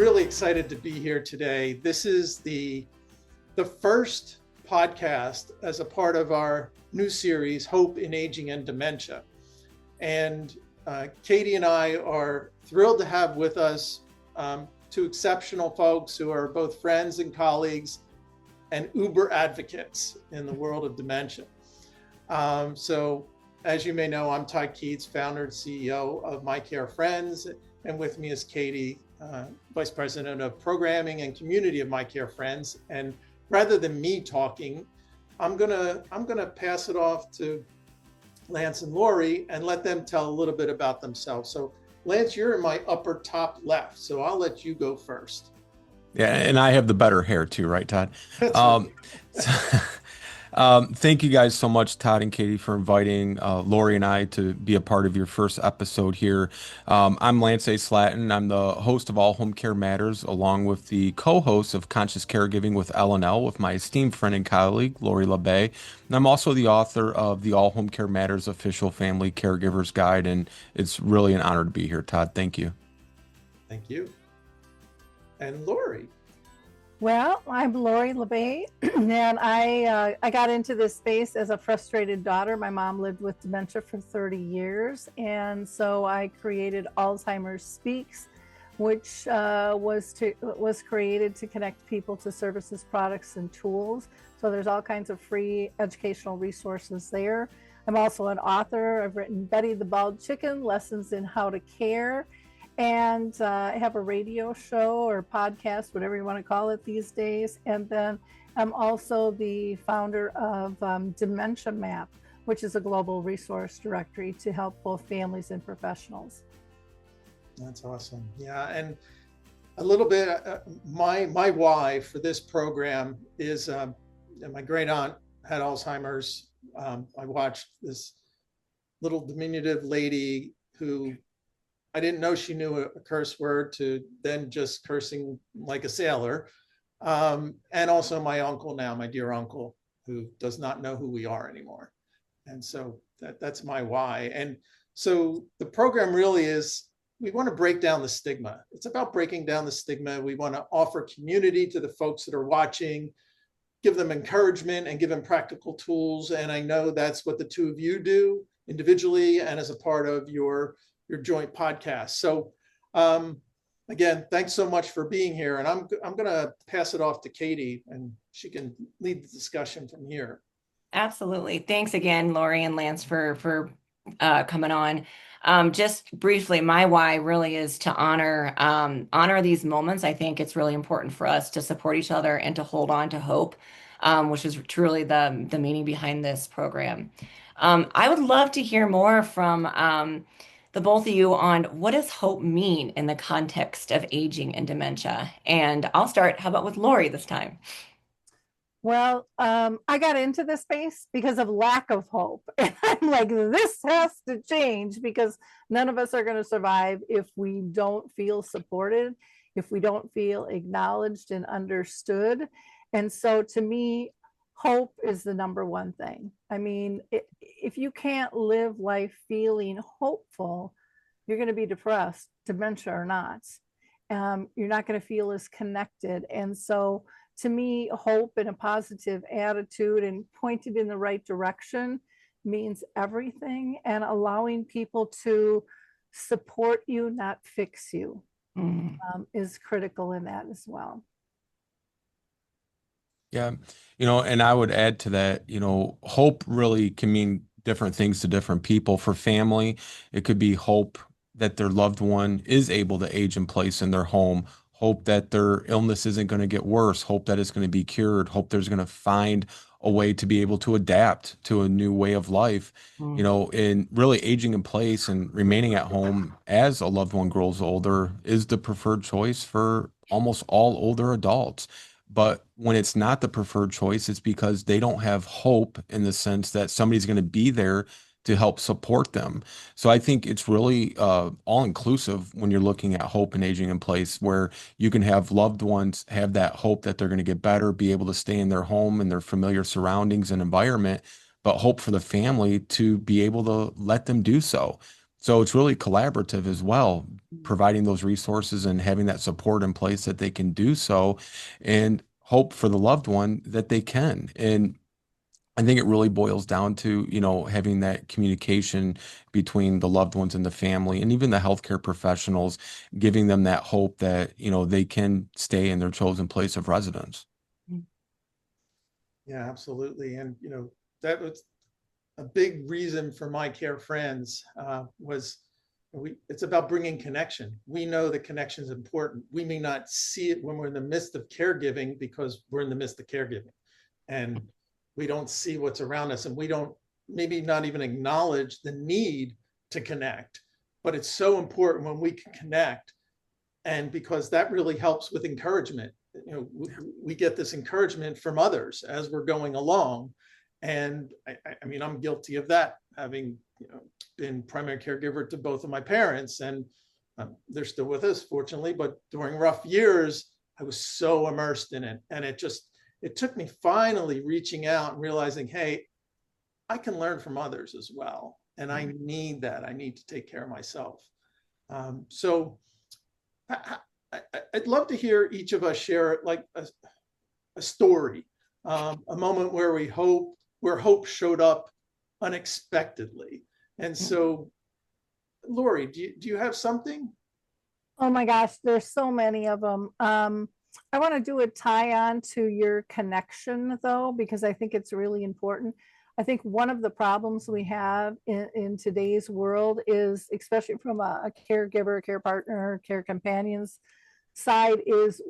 really excited to be here today. This is the first podcast as a part of our new series, Hope in Aging and Dementia. And Katie and I are thrilled to have with us two exceptional folks who are both friends and colleagues and uber advocates in the world of dementia. So as you may know, I'm Todd Keats, founder and CEO of My Care Friends, and with me is Katie, Vice President of Programming and Community of My Care Friends. And rather than me talking, I'm gonna pass it off to Lance and Lori and let them tell a little bit about themselves. So Lance, you're in my upper top left, so I'll let you go first. Yeah, and I have the better hair too, right, Todd? That's right. Thank you guys so much, Todd and Katie, for inviting Lori and I to be a part of your first episode here. I'm Lance A. Slatton. I'm the host of All Home Care Matters, along with the co-host of Conscious Caregiving with L&L, with my esteemed friend and colleague, Lori LeBay. And I'm also the author of the All Home Care Matters official family caregivers guide, and it's really an honor to be here, Todd. Thank you. Thank you. And Lori. Well, I'm Lori LeBay, and I got into this space as a frustrated daughter. My mom lived with dementia for 30 years, and so I created Alzheimer's Speaks, which was created to connect people to services, products, and tools. So there's all kinds of free educational resources there. I'm also an author. I've written Betty the Bald Chicken, Lessons in How to Care. And I have a radio show or podcast, whatever you want to call it these days. And then I'm also the founder of Dementia Map, which is a global resource directory to help both families and professionals. That's awesome. Yeah, and a little bit, my why for this program is my great aunt had Alzheimer's. I watched this little diminutive lady who I didn't know she knew a curse word to then just cursing like a sailor. And also my uncle now, my dear uncle, who does not know who we are anymore. And so that's my why. And so the program really is, we want to break down the stigma. It's about breaking down the stigma. We want to offer community to the folks that are watching, give them encouragement and give them practical tools. And I know that's what the two of you do individually and as a part of your joint podcast. So again, thanks so much for being here. And I'm going to pass it off to Katie and she can lead the discussion from here. Absolutely. Thanks again, Lori and Lance, for coming on. Just briefly, my why really is to honor these moments. I think it's really important for us to support each other and to hold on to hope, which is truly the meaning behind this program. I would love to hear more from the both of you on what does hope mean in the context of aging and dementia. And I'll start, how about with Lori this time? Well, I got into this space because of lack of hope. And I'm like, this has to change because none of us are going to survive if we don't feel supported, if we don't feel acknowledged and understood. And so to me, hope is the number one thing. I mean, if you can't live life feeling hopeful, you're going to be depressed, dementia or not. You're not going to feel as connected. And so to me, hope and a positive attitude and pointed in the right direction means everything, and allowing people to support you, not fix you, is critical in that as well. Yeah, and I would add to that, hope really can mean different things to different people. For family, it could be hope that their loved one is able to age in place in their home, hope that their illness isn't going to get worse, hope that it's going to be cured, hope there's going to find a way to be able to adapt to a new way of life, and really aging in place and remaining at home as a loved one grows older is the preferred choice for almost all older adults. But when it's not the preferred choice, it's because they don't have hope in the sense that somebody's going to be there to help support them. So I think it's really all inclusive when you're looking at hope and aging in place, where you can have loved ones have that hope that they're going to get better, be able to stay in their home and their familiar surroundings and environment, but hope for the family to be able to let them do so. So it's really collaborative as well, providing those resources and having that support in place that they can do so, and hope for the loved one that they can. And I think it really boils down to, having that communication between the loved ones and the family and even the healthcare professionals, giving them that hope that, they can stay in their chosen place of residence. Yeah, absolutely. And, that was a big reason for My Care Friends was it's about bringing connection. We know that connection is important. We may not see it when we're in the midst of caregiving because we're in the midst of caregiving and we don't see what's around us, and we don't maybe not even acknowledge the need to connect. But it's so important when we can connect, and because that really helps with encouragement. We get this encouragement from others as we're going along. And I mean, I'm guilty of that, having been primary caregiver to both of my parents, and they're still with us, fortunately. But during rough years, I was so immersed in it, and it took me finally reaching out and realizing, hey, I can learn from others as well, and I need that. I need to take care of myself. So I'd love to hear each of us share like a story, a moment where hope showed up unexpectedly. And so, Lori, do you have something? Oh my gosh, there's so many of them. I want to do a tie on to your connection though, because I think it's really important. I think one of the problems we have in today's world is, especially from a caregiver, care partner, care companions side, is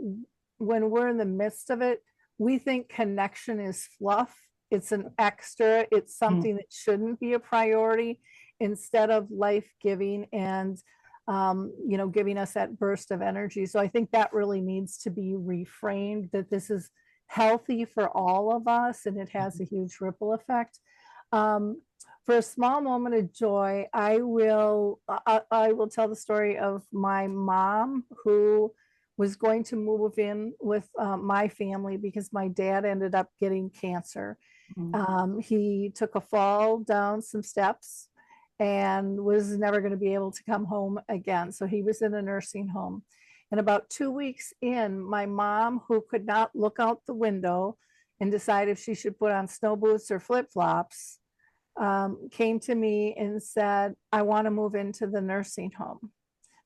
when we're in the midst of it, we think connection is fluff. It's an extra, it's something that shouldn't be a priority, instead of life-giving and giving us that burst of energy. So I think that really needs to be reframed, that this is healthy for all of us and it has a huge ripple effect. For a small moment of joy, I will tell the story of my mom, who was going to move in with my family because my dad ended up getting cancer. He took a fall down some steps and was never going to be able to come home again. So he was in a nursing home. And about 2 weeks in, my mom, who could not look out the window and decide if she should put on snow boots or flip-flops, came to me and said, I want to move into the nursing home.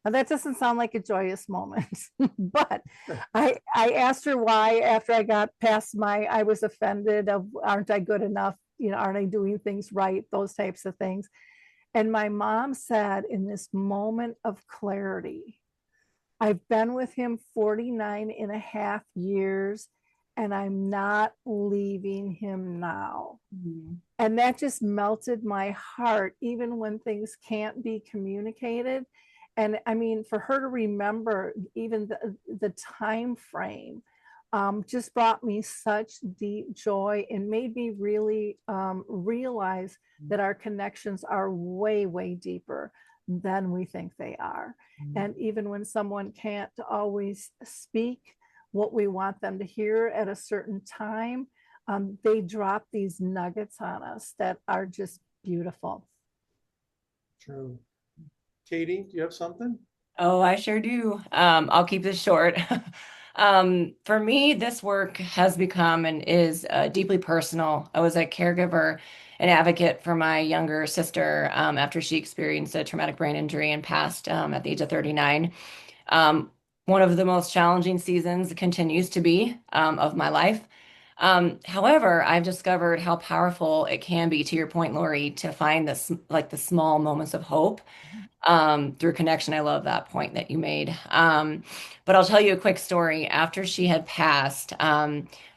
Now that doesn't sound like a joyous moment, but I asked her why after I got past I was offended of, aren't I good enough? Aren't I doing things right? Those types of things. And my mom said, in this moment of clarity, I've been with him 49 and a half years, and I'm not leaving him now. And that just melted my heart, even when things can't be communicated. And I mean, for her to remember even the time frame just brought me such deep joy and made me really realize that our connections are way, way deeper than we think they are. And even when someone can't always speak what we want them to hear at a certain time, they drop these nuggets on us that are just beautiful. True. Katie, do you have something? Oh, I sure do. I'll keep this short. For me, this work has become and is deeply personal. I was a caregiver and advocate for my younger sister after she experienced a traumatic brain injury and passed at the age of 39. One of the most challenging seasons continues to be of my life. However, I've discovered how powerful it can be, to your point, Lori, to find this like the small moments of hope through connection. I love that point that you made. But I'll tell you a quick story. After she had passed,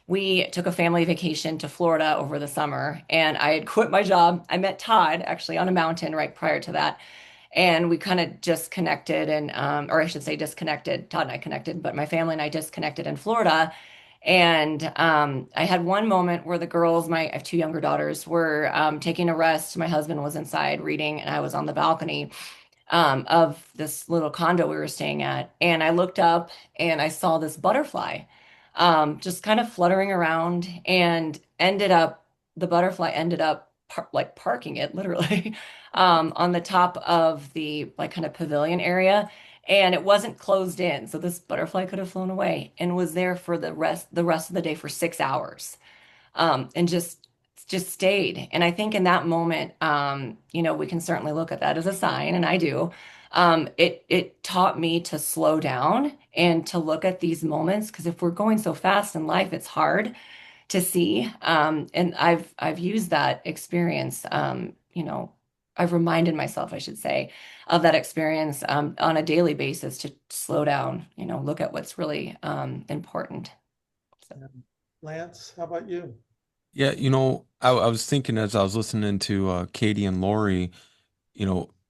we took a family vacation to Florida over the summer, and I had quit my job. I met Todd actually on a mountain right prior to that. And we kind of just connected and, or I should say disconnected. Todd and I connected, but my family and I disconnected in Florida. And I had one moment where the girls, I have two younger daughters, were taking a rest. My husband was inside reading, and I was on the balcony of this little condo we were staying at. And I looked up and I saw this butterfly just kind of fluttering around, and the butterfly ended up parking it literally on the top of the like kind of pavilion area, and it wasn't closed in, so this butterfly could have flown away and was there for the rest of the day for 6 hours, and just stayed. And I think in that moment, we can certainly look at that as a sign, and I do. It taught me to slow down and to look at these moments, because if we're going so fast in life, it's hard to see. And I've used that experience. I've reminded myself, I should say, of that experience on a daily basis to slow down. Look at what's really important. So. Lance, how about you? Yeah, I was thinking as I was listening to Katie and Lori,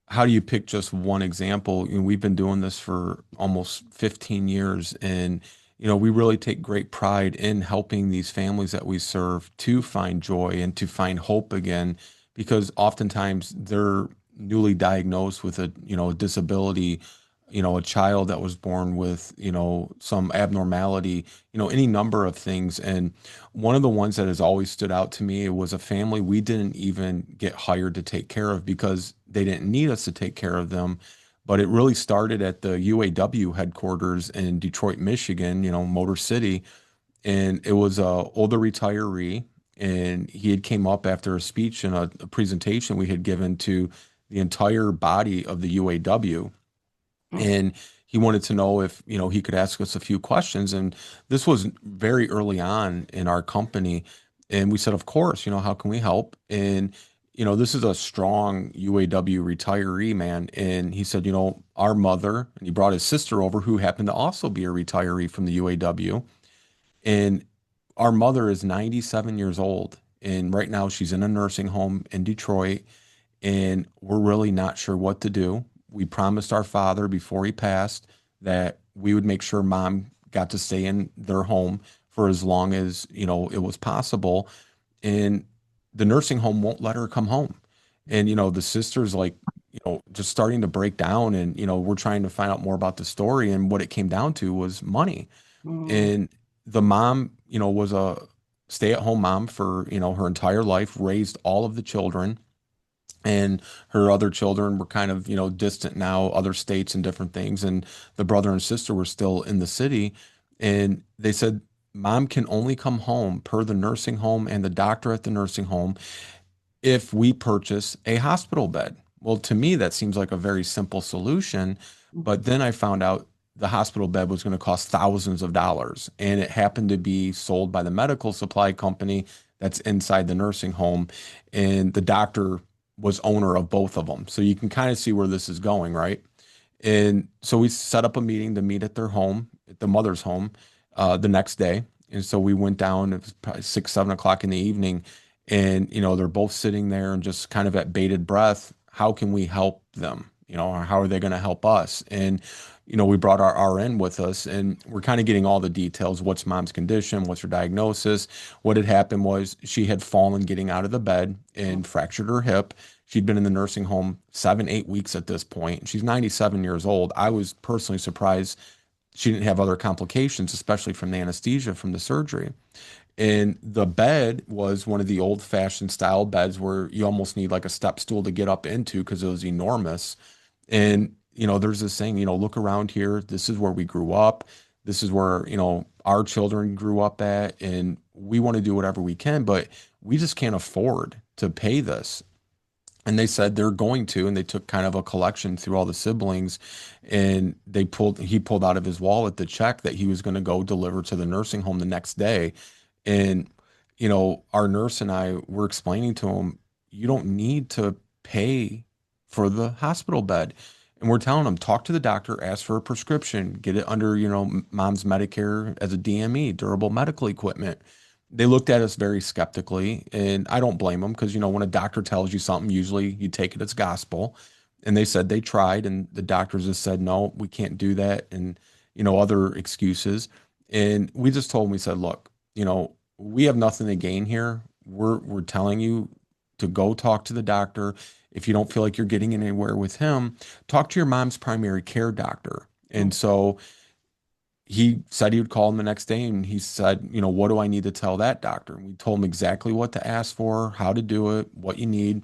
how do you pick just one example? We've been doing this for almost 15 years, and we really take great pride in helping these families that we serve to find joy and to find hope again, because oftentimes they're newly diagnosed with a disability, a child that was born with, some abnormality, any number of things. And one of the ones that has always stood out to me was a family we didn't even get hired to take care of because they didn't need us to take care of them. But it really started at the UAW headquarters in Detroit, Michigan, Motor City. And it was a older retiree, and he had came up after a speech and a presentation we had given to the entire body of the UAW. And he wanted to know if, he could ask us a few questions. And this was very early on in our company. And we said, of course, how can we help? And, this is a strong UAW retiree, man. And he said, our mother, and he brought his sister over who happened to also be a retiree from the UAW. And our mother is 97 years old. And right now she's in a nursing home in Detroit. And we're really not sure what to do. We promised our father before he passed that we would make sure mom got to stay in their home for as long as, it was possible. And the nursing home won't let her come home. And, the sister's like, just starting to break down. And, we're trying to find out more about the story. And what it came down to was money. And the mom, was a stay-at-home mom for, her entire life, raised all of the children. And her other children were kind of, distant now, other states and different things. And the brother and sister were still in the city. And they said, mom can only come home per the nursing home and the doctor at the nursing home if we purchase a hospital bed. Well, to me, that seems like a very simple solution. But then I found out the hospital bed was going to cost thousands of dollars. And it happened to be sold by the medical supply company that's inside the nursing home. And the doctor was owner of both of them. So you can kind of see where this is going, right? And so we set up a meeting to meet at their home, at the mother's home, the next day. And so we went down, it was probably 6, 7 o'clock in the evening. And, they're both sitting there and just kind of at bated breath. How can we help them? Or how are they going to help us? And, we brought our RN with us, and we're kind of getting all the details. What's mom's condition? What's her diagnosis? What had happened was she had fallen getting out of the bed and fractured her hip. She'd been in the nursing home 7, 8 weeks at this point. She's 97 years old. I was personally surprised she didn't have other complications, especially from the anesthesia from the surgery. And the bed was one of the old-fashioned style beds where you almost need like a step stool to get up into because it was enormous. And, there's this saying, look around here. This is where we grew up. This is where, our children grew up at. And we want to do whatever we can, but we just can't afford to pay this. And they said they're going to, and they took kind of a collection through all the siblings, and he pulled out of his wallet the check that he was going to go deliver to the nursing home the next day. And, our nurse and I were explaining to him, you don't need to pay for the hospital bed. And we're telling him, talk to the doctor, ask for a prescription, get it under, mom's Medicare as a DME, durable medical equipment. They looked at us very skeptically, and I don't blame them because, when a doctor tells you something, usually you take it as gospel. And they said they tried, and the doctors just said, no, we can't do that. And, other excuses. And we just told them, we said, look, we have nothing to gain here. We're telling you to go talk to the doctor. If you don't feel like you're getting anywhere with him, talk to your mom's primary care doctor. And so he said he would call him the next day, and he said, you know, what do I need to tell that doctor? And we told him exactly what to ask for, how to do it, what you need.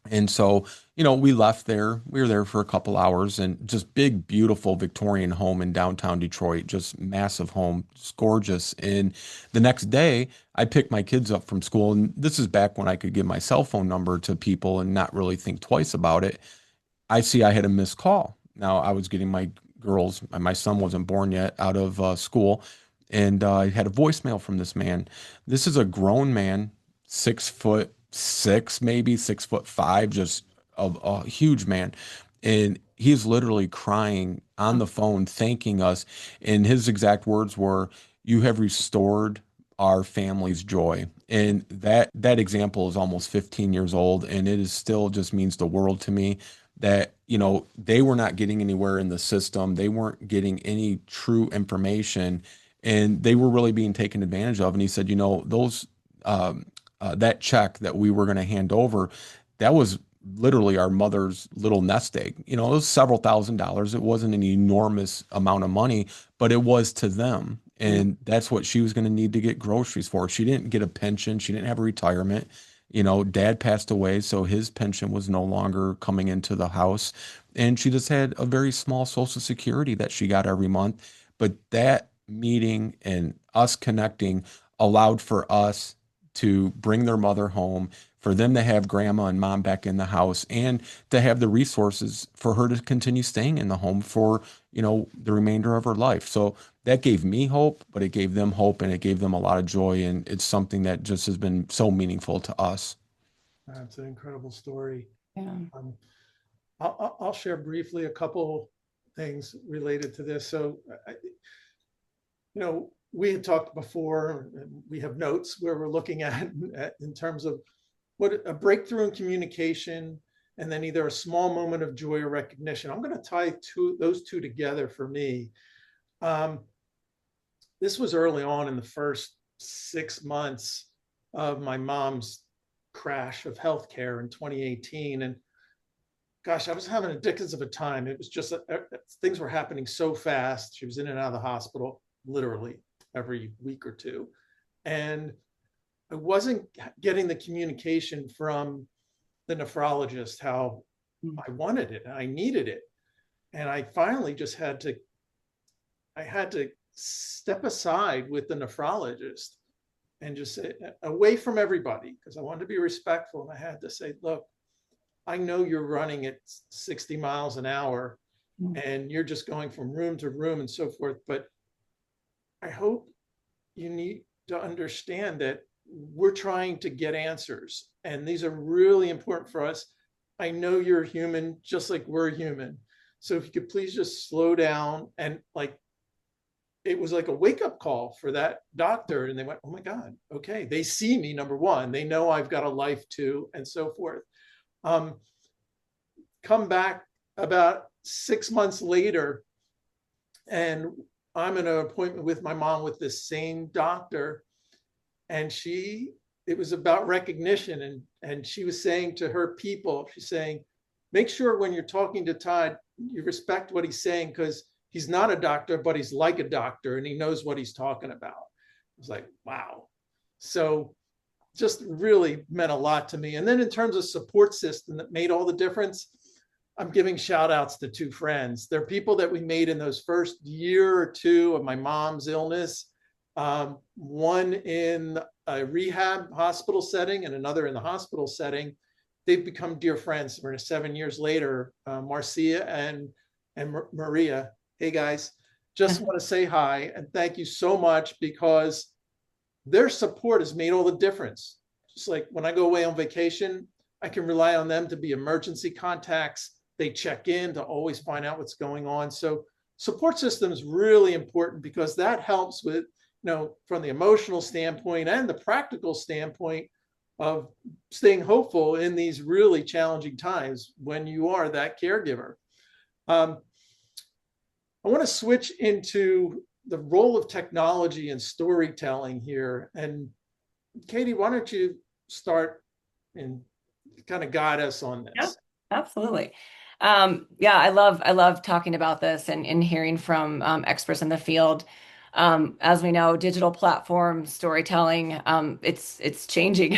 And so, you know, we left there. We were there for a couple hours, and just big, beautiful Victorian home in downtown Detroit, just massive home, just gorgeous. And the next day, I picked my kids up from school, and this is back when I could give my cell phone number to people and not really think twice about it. I see I had a missed call. Now I was getting my girls, my son wasn't born yet, out of school, and I had a voicemail from this man. This is a grown man, 6'6", maybe 6'5", just a huge man, and he's literally crying on the phone, thanking us. And his exact words were, "You have restored our family's joy." And that example is almost 15 years old, and it is still just means the world to me that, you know, they were not getting anywhere in the system. They weren't getting any true information, and they were really being taken advantage of. And he said, you know, those that check that we were going to hand over, that was literally our mother's little nest egg. You know, it was several $1,000s. It wasn't an enormous amount of money, but it was to them. And that's what she was going to need to get groceries for. She didn't get a pension. She didn't have a retirement. You know, dad passed away, so his pension was no longer coming into the house. And she just had a very small Social Security that she got every month. But that meeting and us connecting allowed for us to bring their mother home, for them to have grandma and mom back in the house, and to have the resources for her to continue staying in the home for, you know, the remainder of her life. So that gave me hope, but it gave them hope, and it gave them a lot of joy. And it's something that just has been so meaningful to us. That's an incredible story. Yeah. I'll share briefly a couple things related to this. So, you know, we had talked before, and we have notes where we're looking at in terms of what a breakthrough in communication, and then either a small moment of joy or recognition. I'm going to tie those two together for me. This was early on in the first 6 months of my mom's crash of healthcare in 2018. And gosh, I was having a dickens of a time. It was just things were happening so fast. She was in and out of the hospital literally every week or two. And I wasn't getting the communication from the nephrologist how I wanted it and I needed it. And I finally just had to step aside with the nephrologist and just say, away from everybody, because I wanted to be respectful. And I had to say, look, I know you're running at 60 miles an hour and you're just going from room to room and so forth. But I hope you need to understand that we're trying to get answers, and these are really important for us. I know you're human, just like we're human. So if you could please just slow down. And like, it was like a wake-up call for that doctor. And they went, oh my God, okay. They see me, number one, they know I've got a life too, and so forth. Come back about 6 months later, and I'm in an appointment with my mom with this same doctor. And it was about recognition. And she was saying to her people, she's saying, make sure when you're talking to Todd, you respect what he's saying, because he's not a doctor, but he's like a doctor and he knows what he's talking about. I was like, wow. So just really meant a lot to me. And then in terms of support system that made all the difference, I'm giving shout outs to two friends. They're people that we made in those first year or two of my mom's illness. One in a rehab hospital setting and another in the hospital setting. They've become dear friends. We're 7 years later, Marcia and Maria. Hey guys, just want to say hi and thank you so much, because their support has made all the difference. Just like when I go away on vacation, I can rely on them to be emergency contacts. They check in to always find out what's going on. So support system is really important, because that helps with, you know, from the emotional standpoint and the practical standpoint of staying hopeful in these really challenging times when you are that caregiver. I want to switch into the role of technology and storytelling here. And Katie, why don't you start and kind of guide us on this? Yeah, absolutely. Yeah, I love talking about this and hearing from experts in the field. As we know, digital platform storytelling, it's changing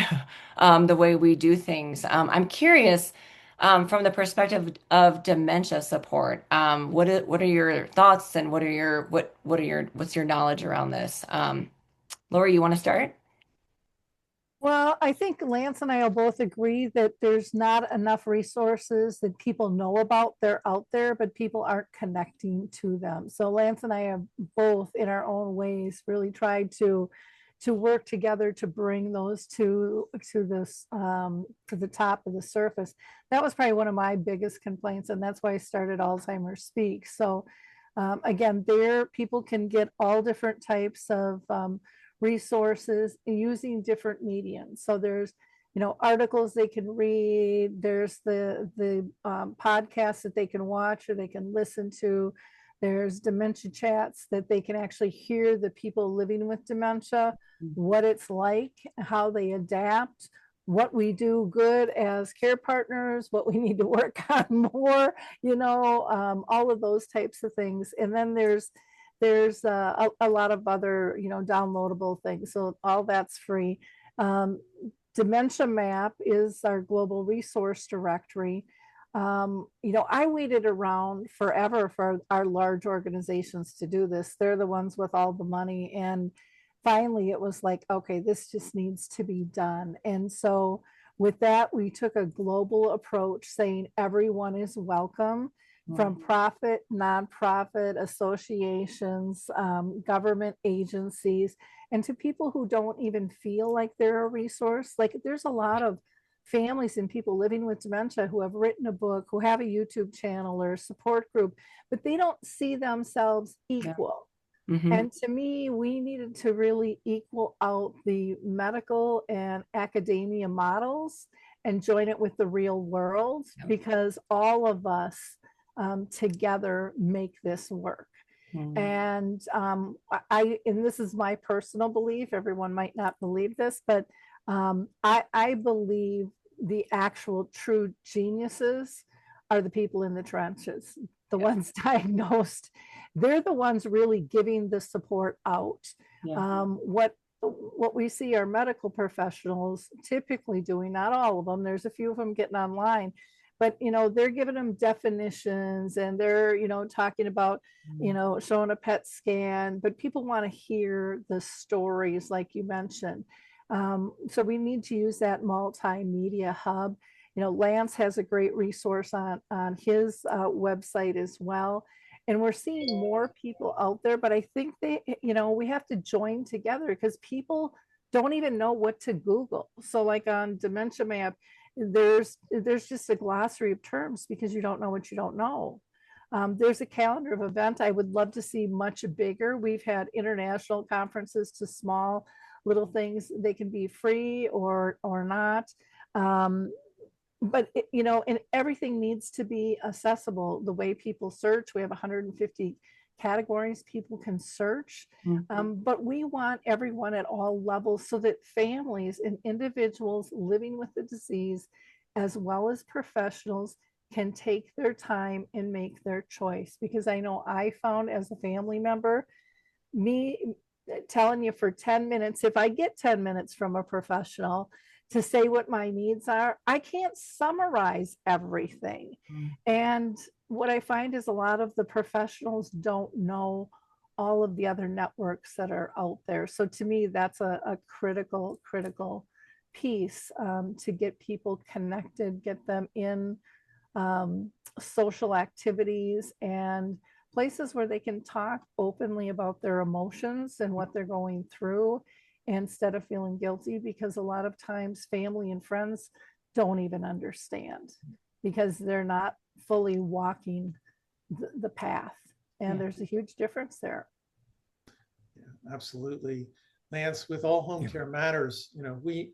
the way we do things. I'm curious, from the perspective of dementia support, what are your thoughts and what's your knowledge around this? Lori, you want to start? Well, I think Lance and I will both agree that there's not enough resources that people know about. They're out there, but people aren't connecting to them. So Lance and I have both, in our own ways, really tried to work together to bring those to this to the top of the surface. That was probably one of my biggest complaints, and that's why I started Alzheimer's Speak. So again, there people can get all different types of resources using different mediums. So there's, articles they can read. There's the podcasts that they can watch or they can listen to. There's dementia chats that they can actually hear the people living with dementia, what it's like, how they adapt, what we do good as care partners, what we need to work on more, all of those types of things. And then there's a lot of other, downloadable things. So all that's free. Dementia Map is our global resource directory. I waited around forever for our large organizations to do this. They're the ones with all the money. And finally, it was like, okay, this just needs to be done. And so with that, we took a global approach saying everyone is welcome, from profit, nonprofit, associations, government agencies, and to people who don't even feel like they're a resource. Like there's a lot of families and people living with dementia who have written a book, who have a YouTube channel or a support group, but they don't see themselves equal. Mm-hmm. And to me, we needed to really equal out the medical and academia models and join it with the real world, because all of us together make this work. And and this is my personal belief, everyone might not believe this, but I believe the actual true geniuses are the people in the trenches, the ones diagnosed. They're the ones really giving the support out. What we see our medical professionals typically doing, not all of them, there's a few of them getting online, but they're giving them definitions, and they're talking about showing a PET scan, but people want to hear the stories like you mentioned. So we need to use that multimedia hub. Lance has a great resource on his website as well. And we're seeing more people out there, but I think we have to join together, because people don't even know what to Google. So like on Dementia Map, there's just a glossary of terms, because you don't know what you don't know. There's a calendar of events I would love to see much bigger. We've had international conferences to small little things. They can be free or not. But and everything needs to be accessible. The way people search, we have 150 categories people can search. But we want everyone at all levels, so that families and individuals living with the disease, as well as professionals, can take their time and make their choice. Because I know I found, as a family member, me telling you for 10 minutes, if I get 10 minutes from a professional to say what my needs are, I can't summarize everything. And what I find is a lot of the professionals don't know all of the other networks that are out there. So to me, that's a critical piece, to get people connected, get them in social activities and places where they can talk openly about their emotions and what they're going through, instead of feeling guilty, because a lot of times family and friends don't even understand, because they're not fully walking the path. And there's a huge difference there. Yeah, absolutely. Lance, with All Home Care Matters, we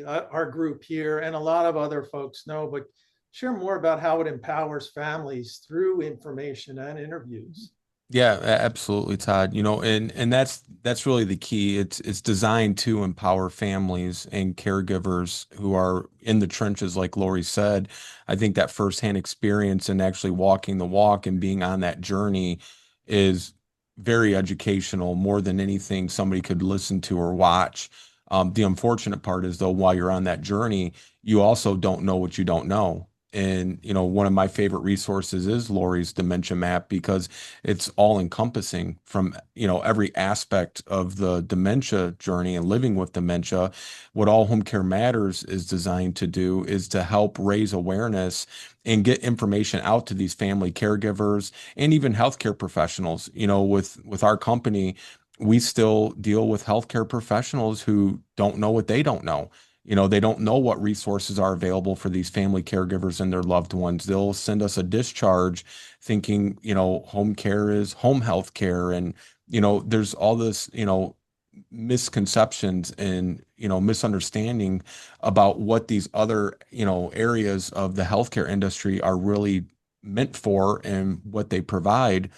our group here, and a lot of other folks know, but share more about how it empowers families through information and interviews. Yeah, absolutely, Todd. And that's really the key. It's designed to empower families and caregivers who are in the trenches, like Lori said. I think that firsthand experience and actually walking the walk and being on that journey is very educational, more than anything somebody could listen to or watch. The unfortunate part is, though, while you're on that journey, you also don't know what you don't know. And, one of my favorite resources is Lori's dementia map, because it's all encompassing from, every aspect of the dementia journey and living with dementia. What All Home Care Matters is designed to do is to help raise awareness and get information out to these family caregivers and even healthcare professionals. With our company, we still deal with healthcare professionals who don't know what they don't know. They don't know what resources are available for these family caregivers and their loved ones. They'll send us a discharge thinking, home care is home health care. And, there's all this, misconceptions and, misunderstanding about what these other, areas of the healthcare industry are really meant for and what they provide.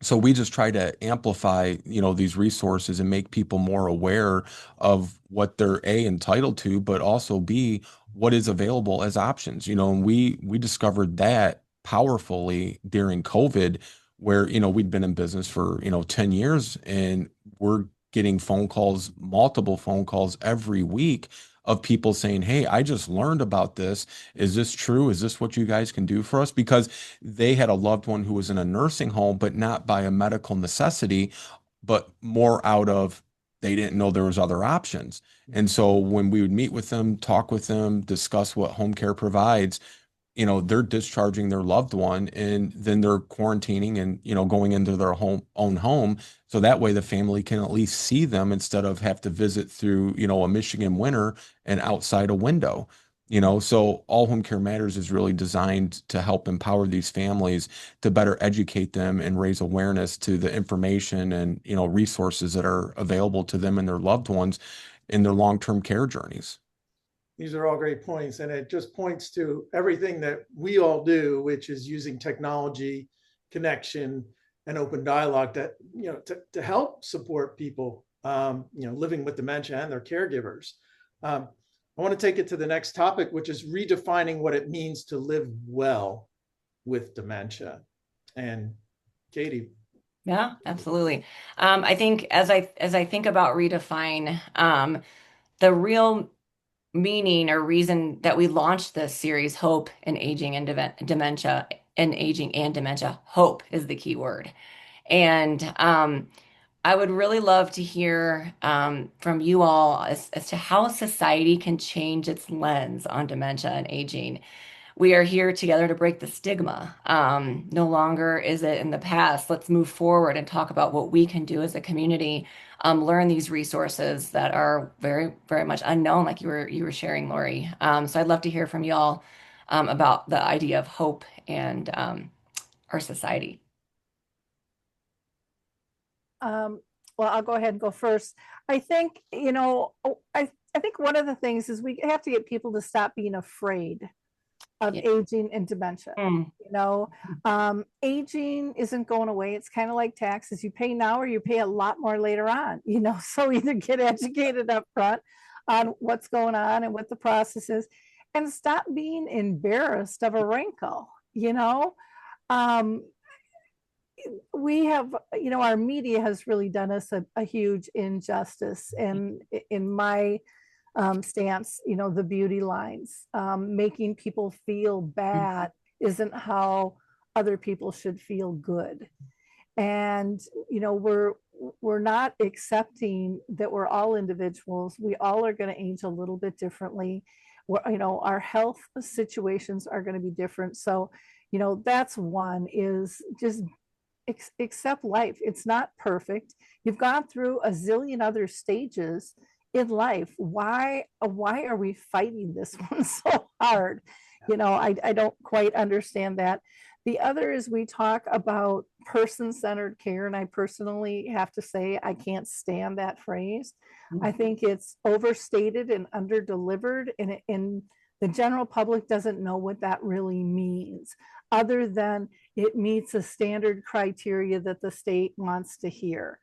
So we just try to amplify, these resources and make people more aware of what they're entitled to, but also B, what is available as options. And we discovered that powerfully during COVID, where, we'd been in business for, 10 years, and we're getting phone calls, multiple phone calls every week of people saying, "Hey, I just learned about this. Is this true? Is this what you guys can do for us?" Because they had a loved one who was in a nursing home, but not by a medical necessity, but more out of they didn't know there was other options. And so when we would meet with them, talk with them, discuss what home care provides, they're discharging their loved one, and then they're quarantining and, going into their own home. So that way the family can at least see them instead of have to visit through, a Michigan winter and outside a window. So All Home Care Matters is really designed to help empower these families to better educate them and raise awareness to the information and, resources that are available to them and their loved ones in their long-term care journeys. These are all great points, and it just points to everything that we all do, which is using technology, connection, and open dialogue to help support people living with dementia and their caregivers. I want to take it to the next topic, which is redefining what it means to live well with dementia. And Katie. Yeah, absolutely. I think as I think about redefine, the real meaning or reason that we launched this series, Hope in Aging and Dementia, and Aging and Dementia, hope is the key word. And I would really love to hear from you all as to how society can change its lens on dementia and aging. We are here together to break the stigma. No longer is it in the past. Let's move forward and talk about what we can do as a community. Learn these resources that are very, very much unknown, like you were sharing, Lori. So I'd love to hear from y'all about the idea of hope and our society. Well, I'll go ahead and go first. I think, I think one of the things is we have to get people to stop being afraid of aging and dementia. Aging isn't going away. It's kind of like taxes. You pay now or you pay a lot more later on, so either get educated up front on what's going on and what the process is, and stop being embarrassed of a wrinkle. We have, our media has really done us a huge injustice. And in my stance, the beauty lines, making people feel bad isn't how other people should feel good. And, we're not accepting that we're all individuals. We all are going to age a little bit differently. Our health situations are going to be different. So, that's one, is just accept life. It's not perfect. You've gone through a zillion other stages in life. Why are we fighting this one so hard? I don't quite understand that. The other is we talk about person-centered care, and I personally have to say I can't stand that phrase. I think it's overstated and underdelivered, and The general public doesn't know what that really means, other than it meets a standard criteria that the state wants to hear.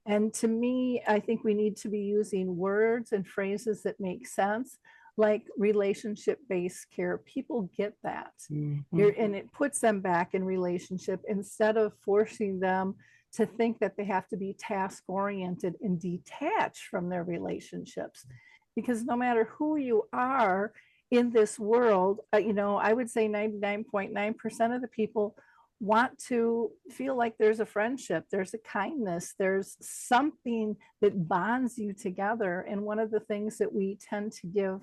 And to me, I think we need to be using words and phrases that make sense, like relationship-based care. People get that. And it puts them back in relationship instead of forcing them to think that they have to be task-oriented and detached from their relationships. Because no matter who you are in this world, I would say 99.9% of the people want to feel like there's a friendship, there's a kindness, there's something that bonds you together. And one of the things that we tend to give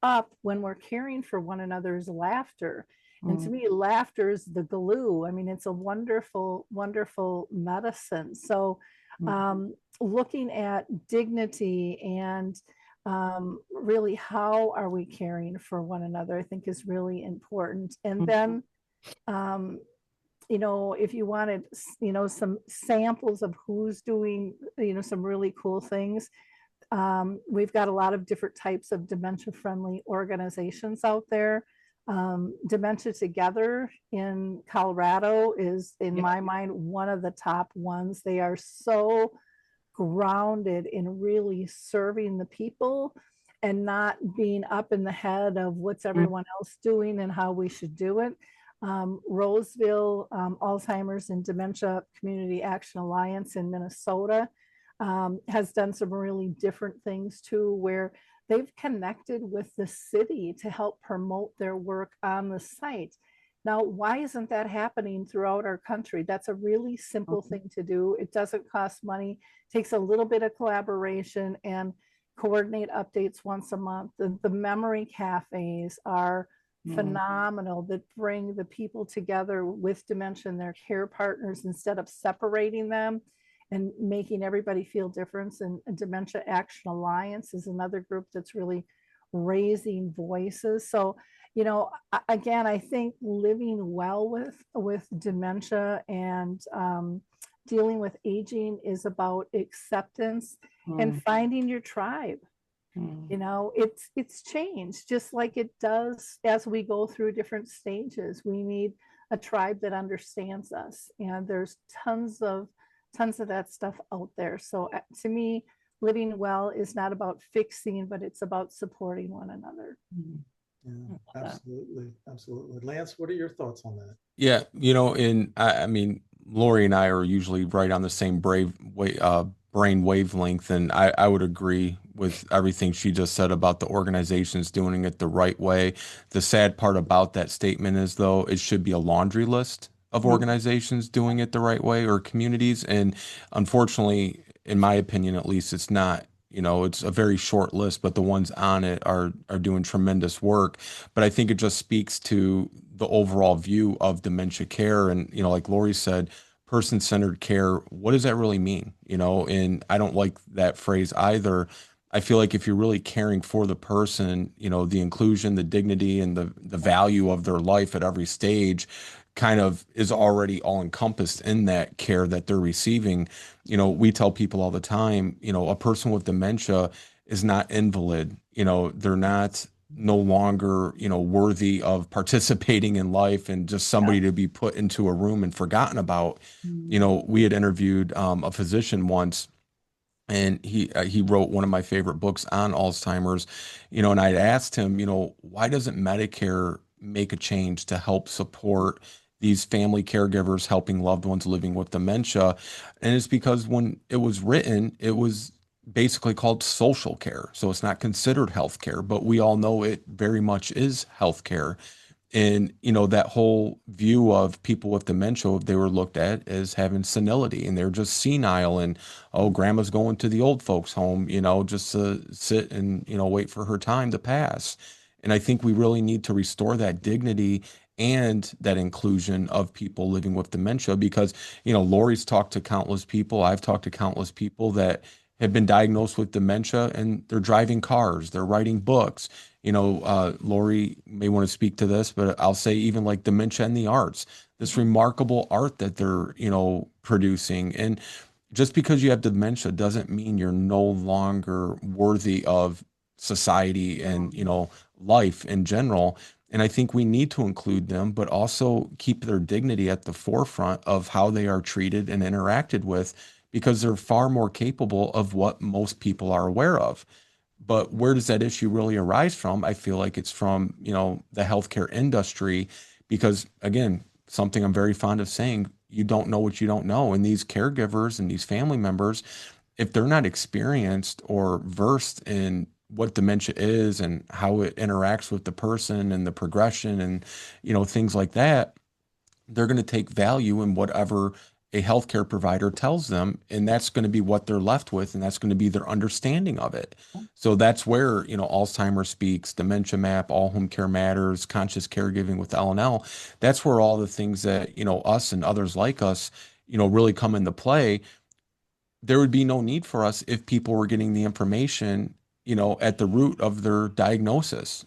up when we're caring for one another is laughter. And to me, laughter is the glue. I mean, it's a wonderful, wonderful medicine. So looking at dignity and really how are we caring for one another, I think is really important. And then, if you wanted, some samples of who's doing, some really cool things, we've got a lot of different types of dementia-friendly organizations out there. Dementia Together in Colorado is, in my mind, one of the top ones. They are so grounded in really serving the people and not being up in the head of what's everyone else doing and how we should do it. Roseville Alzheimer's and Dementia Community Action Alliance in Minnesota has done some really different things too, where they've connected with the city to help promote their work on the site. Now, why isn't that happening throughout our country? That's a really simple thing to do. It doesn't cost money, takes a little bit of collaboration, and coordinate updates once a month. The memory cafes are phenomenal, that bring the people together with dementia and their care partners instead of separating them and making everybody feel different. And Dementia Action Alliance is another group that's really raising voices. So, again, I think living well with dementia and dealing with aging is about acceptance and finding your tribe. It's changed just like it does as we go through different stages. We need a tribe that understands us, and there's tons of that stuff out there. So to me, living well is not about fixing, but it's about supporting one another. Yeah, absolutely. Lance, what are your thoughts on that? Yeah, and I mean, Lori and I are usually right on the same brain wavelength, and I would agree with everything she just said about the organizations doing it the right way. The sad part about that statement is, though, it should be a laundry list of organizations doing it the right way, or communities, and unfortunately, in my opinion at least, it's not. It's a very short list, but the ones on it are doing tremendous work. But I think it just speaks to the overall view of dementia care. And, like Lori said, person-centered care, what does that really mean? And I don't like that phrase either. I feel like if you're really caring for the person, the inclusion, the dignity, and the value of their life at every stage kind of is already all encompassed in that care that they're receiving. We tell people all the time, a person with dementia is not invalid. They're not no longer, worthy of participating in life and just somebody to be put into a room and forgotten about. We had interviewed a physician once, and he wrote one of my favorite books on Alzheimer's, and I'd asked him, why doesn't Medicare make a change to help support these family caregivers helping loved ones living with dementia? And it's because when it was written, it was basically called social care. So it's not considered health care, but we all know it very much is health care. And, that whole view of people with dementia, they were looked at as having senility, and they're just senile, and, oh, grandma's going to the old folks home, just to sit and, wait for her time to pass. And I think we really need to restore that dignity and that inclusion of people living with dementia, because, Lori's talked to countless people. I've talked to countless people that have been diagnosed with dementia, and they're driving cars, they're writing books. Lori may want to speak to this, but I'll say even like dementia in the arts, this remarkable art that they're, producing. And just because you have dementia doesn't mean you're no longer worthy of society and, life in general. And I think we need to include them, but also keep their dignity at the forefront of how they are treated and interacted with, because they're far more capable of what most people are aware of. But where does that issue really arise from? I feel like it's from, the healthcare industry, because again, something I'm very fond of saying, you don't know what you don't know. And these caregivers and these family members, if they're not experienced or versed in what dementia is and how it interacts with the person and the progression and, things like that, they're going to take value in whatever a healthcare provider tells them, and that's going to be what they're left with, and that's going to be their understanding of it. So that's where, Alzheimer's Speaks, Dementia Map, All Home Care Matters, Conscious Caregiving with LNL, that's where all the things that, us and others like us, really come into play. There would be no need for us if people were getting the information, at the root of their diagnosis.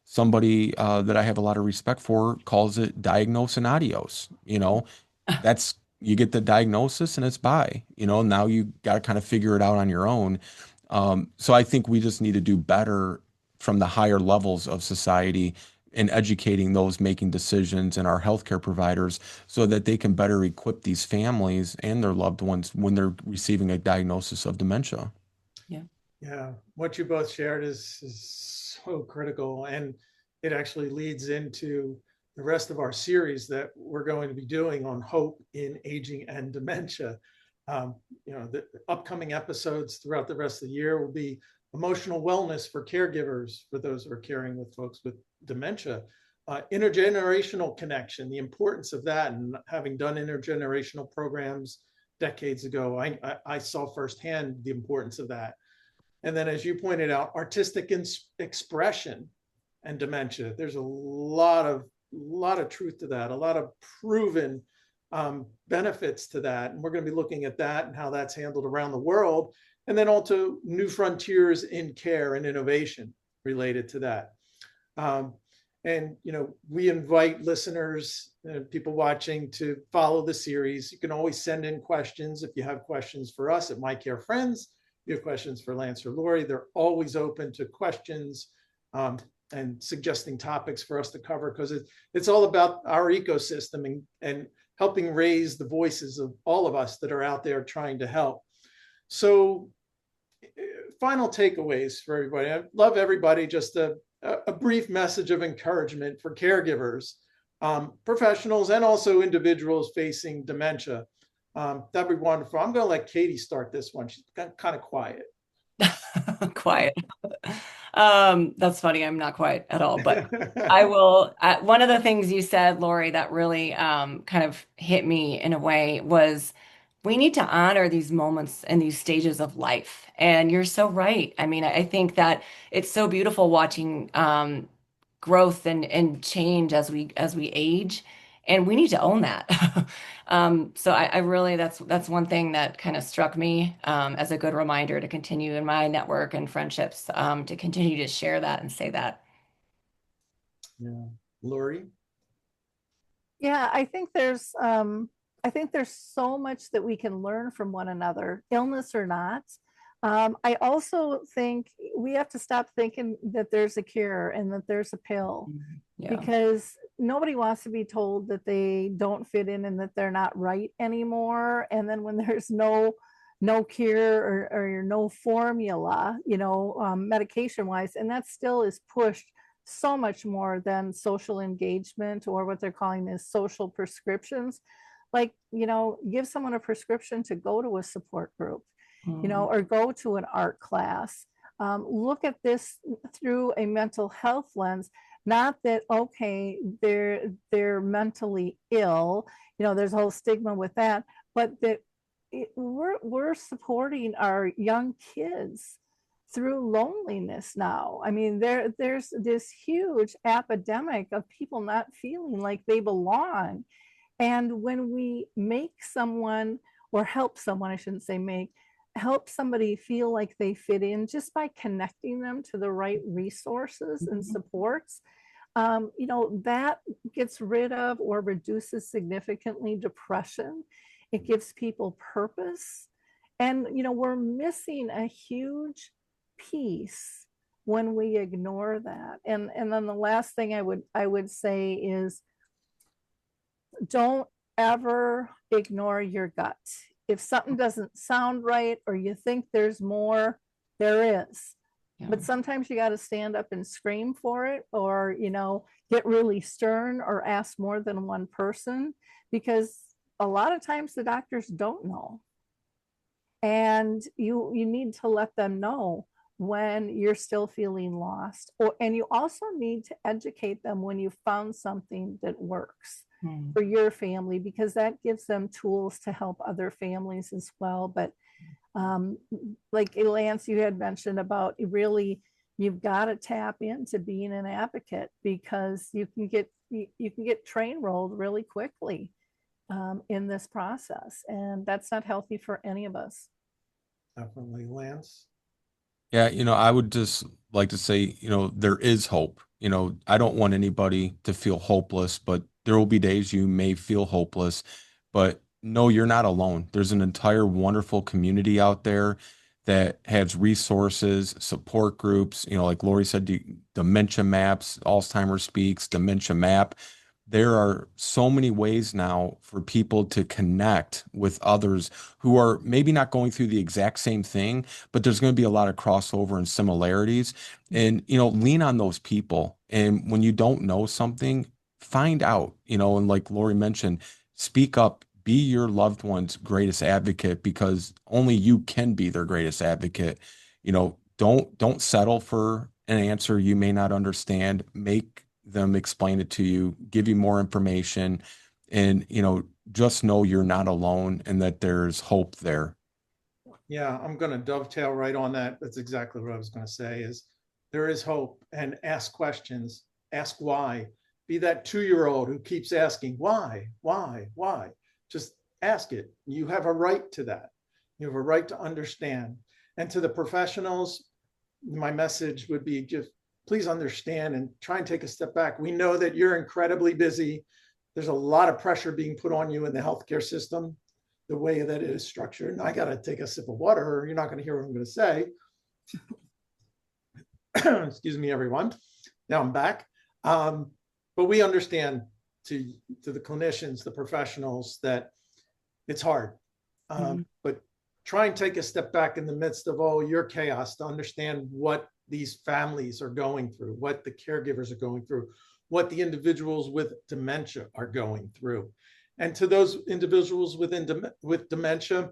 Somebody that I have a lot of respect for calls it diagnose and adios. That's, you get the diagnosis and it's bye. Now you got to kind of figure it out on your own. So I think we just need to do better from the higher levels of society in educating those making decisions and our healthcare providers, so that they can better equip these families and their loved ones when they're receiving a diagnosis of dementia. Yeah. Yeah, what you both shared is so critical, and it actually leads into the rest of our series that we're going to be doing on hope in aging and dementia. The upcoming episodes throughout the rest of the year will be emotional wellness for caregivers, for those who are caring with folks with dementia, intergenerational connection, the importance of that, and having done intergenerational programs decades ago, I saw firsthand the importance of that. And then, as you pointed out, artistic expression and dementia. There's a lot of truth to that, a lot of proven benefits to that. And we're going to be looking at that and how that's handled around the world. And then also new frontiers in care and innovation related to that. And, we invite listeners and people watching to follow the series. You can always send in questions if you have questions for us at My Care Friends. If you have questions for Lance or Lori, they're always open to questions and suggesting topics for us to cover, because it's all about our ecosystem and helping raise the voices of all of us that are out there trying to help. So final takeaways for everybody. I love everybody, just a brief message of encouragement for caregivers, professionals, and also individuals facing dementia. That'd be wonderful. I'm going to let Katie start this one. She's kind of quiet. Quiet. That's funny. I'm not quiet at all, but I will. One of the things you said, Lori, that really kind of hit me in a way was, we need to honor these moments and these stages of life. And you're so right. I mean, I think that it's so beautiful watching growth and change as we age, and we need to own that. So I really, that's one thing that kind of struck me as a good reminder to continue in my network and friendships, to continue to share that and say that. Yeah, Lori. Yeah, I think there's so much that we can learn from one another, illness or not. I also think we have to stop thinking that there's a cure and that there's a pill, because nobody wants to be told that they don't fit in and that they're not right anymore. And then when there's no cure or no formula, medication wise, and that still is pushed so much more than social engagement, or what they're calling is social prescriptions. Like, give someone a prescription to go to a support group, or go to an art class. Look at this through a mental health lens. Not that, okay, they're mentally ill, there's a whole stigma with that, but that we're supporting our young kids through loneliness now. I mean, there's this huge epidemic of people not feeling like they belong. And when we make someone, or help someone, I shouldn't say make, help somebody feel like they fit in just by connecting them to the right resources and supports, that gets rid of or reduces significantly depression. It gives people purpose. And, we're missing a huge piece when we ignore that. And then the last thing I would say is, don't ever ignore your gut. If something doesn't sound right, or you think there's more, there is. Yeah. But sometimes you got to stand up and scream for it, or, get really stern, or ask more than one person, because a lot of times the doctors don't know. And you need to let them know when you're still feeling lost. And you also need to educate them when you found something that works for your family, because that gives them tools to help other families as well. But like Lance, you had mentioned about, you've got to tap into being an advocate, because you can get train rolled really quickly in this process, and that's not healthy for any of us. Definitely. Lance? Yeah, I would just like to say, there is hope. I don't want anybody to feel hopeless, but there will be days you may feel hopeless, but no, you're not alone. There's an entire wonderful community out there that has resources, support groups, like Lori said, dementia maps, Alzheimer's Speaks, dementia map. There are so many ways now for people to connect with others who are maybe not going through the exact same thing, but there's going to be a lot of crossover and similarities. And, lean on those people. And when you don't know something, find out, and like Lori mentioned, speak up, be your loved one's greatest advocate, because only you can be their greatest advocate. Don't settle for an answer you may not understand. Make them explain it to you, give you more information, and just know you're not alone and that there's hope there. Yeah, I'm going to dovetail right on that. That's exactly what I was going to say, is there is hope, and ask questions, ask why. Be that 2-year-old who keeps asking why. Just ask it. You have a right to that. You have a right to understand. And to the professionals, my message would be, just please understand and try and take a step back. We know that you're incredibly busy. There's a lot of pressure being put on you in the healthcare system, the way that it is structured. And I got to take a sip of water, or you're not going to hear what I'm going to say. Excuse me, everyone. Now I'm back. But we understand, to the clinicians, the professionals, that it's hard. But try and take a step back in the midst of all your chaos to understand what these families are going through, what the caregivers are going through, what the individuals with dementia are going through. And to those individuals with dementia,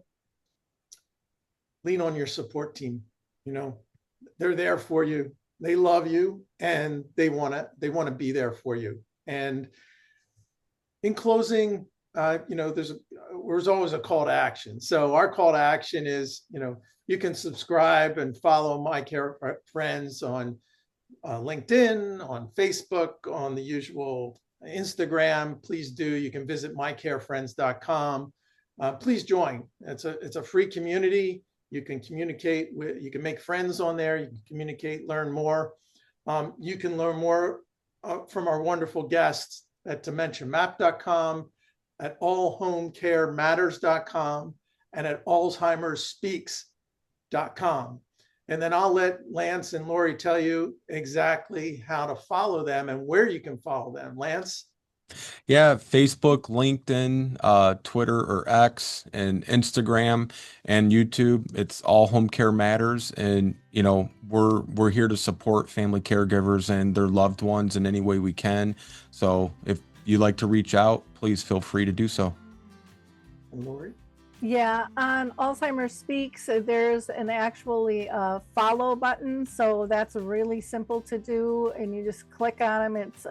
lean on your support team. They're there for you. They love you, and they want to be there for you. And in closing, there's always a call to action. So our call to action is, you can subscribe and follow My Care Friends on LinkedIn, on Facebook, on the usual Instagram. Please do. You can visit mycarefriends.com. Please join. It's a free community. You can communicate with, you can make friends on there. You can communicate, learn more. You can learn more from our wonderful guests at dementiamap.com, at allhomecarematters.com, and at alzheimersspeaks.com. And then I'll let Lance and Lori tell you exactly how to follow them and where you can follow them. Lance? Yeah, Facebook, LinkedIn, Twitter or X, and Instagram and YouTube. It's All Home Care Matters, and we're here to support family caregivers and their loved ones in any way we can. So if you'd like to reach out, please feel free to do so. And Lori? Yeah, on Alzheimer's Speaks, there's an actually follow button. So that's really simple to do, and you just click on them. It's,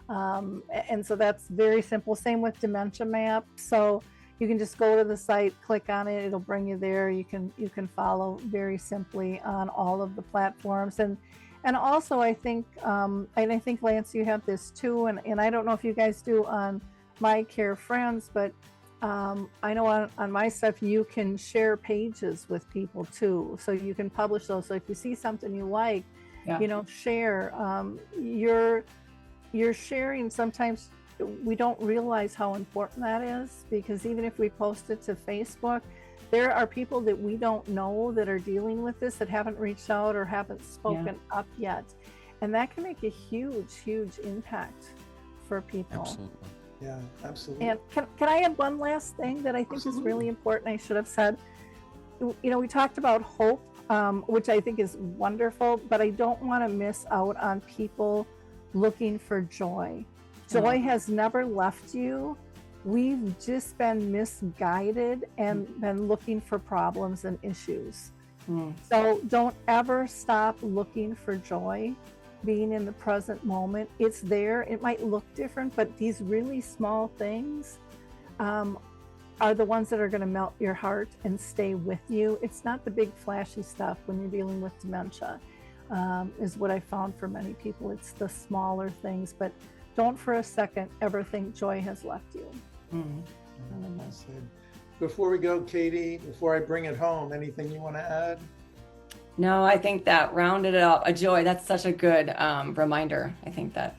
and so that's very simple. Same with Dementia Map. So you can just go to the site, click on it, it'll bring you there. You can follow very simply on all of the platforms. And also I think Lance, you have this too, and I don't know if you guys do on My Care Friends, but I know on my stuff you can share pages with people too, so you can publish those. So if you see something you like, share. You're sharing. Sometimes we don't realize how important that is, because even if we post it to Facebook, there are people that we don't know that are dealing with this, that haven't reached out or haven't spoken up yet. And that can make a huge, huge impact for people. Absolutely. Yeah, absolutely. And can I add one last thing that I think is really important? I should have said, you know, we talked about hope, which I think is wonderful, but I don't want to miss out on people looking for joy. Joy has never left you. We've just been misguided and been looking for problems and issues. So don't ever stop looking for joy, being in the present moment. It's there. It might look different, but these really small things are the ones that are going to melt your heart and stay with you. It's not the big flashy stuff when you're dealing with dementia, is what I found for many people. It's the smaller things, but don't for a second ever think joy has left you. Before we go, Katie, before I bring it home, anything you want to add? No, I think that rounded it up. A joy. That's such a good reminder. I think that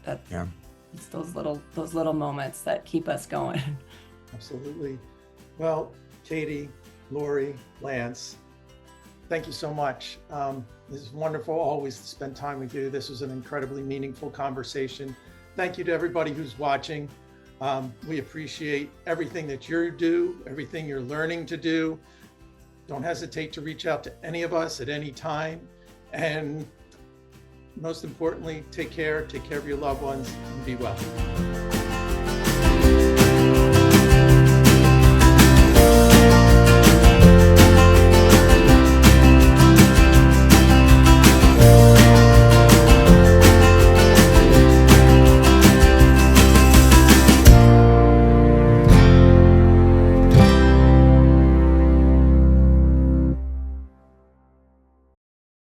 it's those little moments that keep us going. Absolutely. Well, Katie, Lori, Lance, thank you so much. This is wonderful always to spend time with you. This was an incredibly meaningful conversation. Thank you to everybody who's watching. We appreciate everything that you do, everything you're learning to do. Don't hesitate to reach out to any of us at any time. And most importantly, take care of your loved ones, and be well.